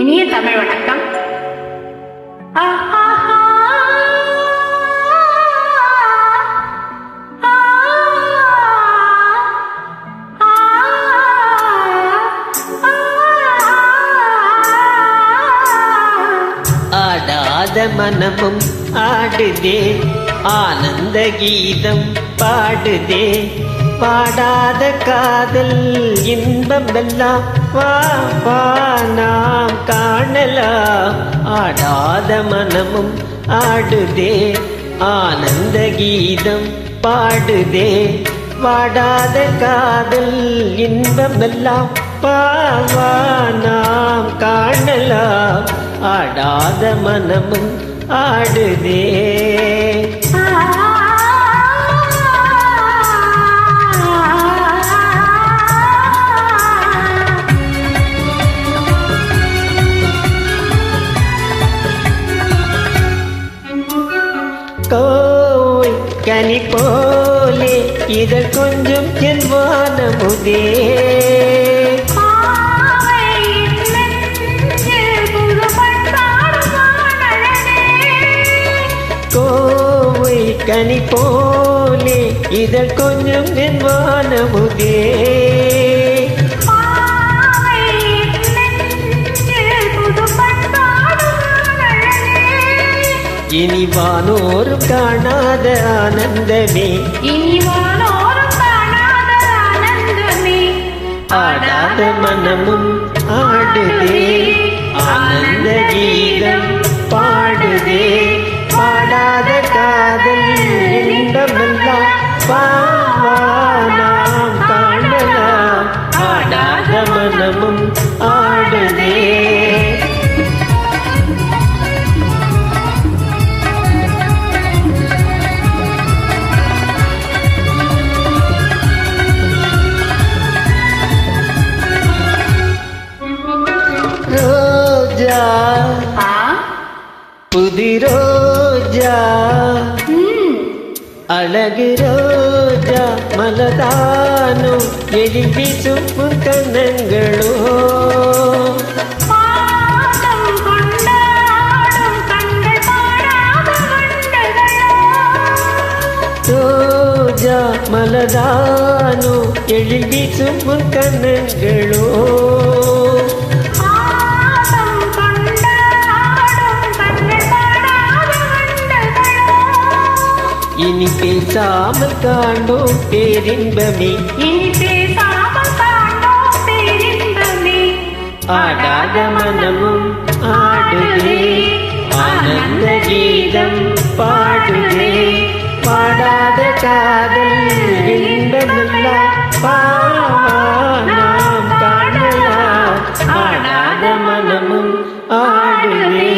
இனிய தமிழ் வணக்கம். ஆடாத மனமும் ஆடுதே, ஆனந்த கீதம் பாடுதே, பாடாத காதல் இன்பம் எல்லாம் வா வா நாம் காணலாம். ஆடாத மனமும் ஆடுதே, ஆனந்த கீதம் பாடுதே, பாடாத காதல் இன்பம் எல்லாம் வா வா நாம் காணலாம். ஆடாத மனமும் ஆடுதே. கோவை கனி போலே இதழ் கொஞ்சம் என் வானமுதே, கோவை கனி போலே இதழ் கொஞ்சம் என் வானமுதே, இனி வானோரும் காணாத ஆனந்தமே, இனி வானோரும் காணாத ஆனந்தமே. ஆடாத மனமும் ஆடுதே, ஆனந்த கீதம் பாடுதே, பாடாத காதல் இன்பமெல்லாம் வா வா நாம் காணலாம். ஆடாத மனமும் ஆடுதே. ரோஜா புது ரோஜா, அழகு ரோஜா மலதானோ, எழுதி சுப்பு கண்ணங்களோ, ரோஜா மலதானோ, எழுதி சுப்பு கண்ணங்களோ, இனி பேசாமல் காண்டோம் பேரின்பமே, இனி பேசாமல் காண்டோம் பேரின்பமே. ஆடாத மனமும் ஆடுதே, ஆனந்த கீதம் பாடுதே, பாடாத காதல் இன்பமெல்லாம் வா வா நாம் காணலாம். ஆடாத மனமும் ஆடுதே.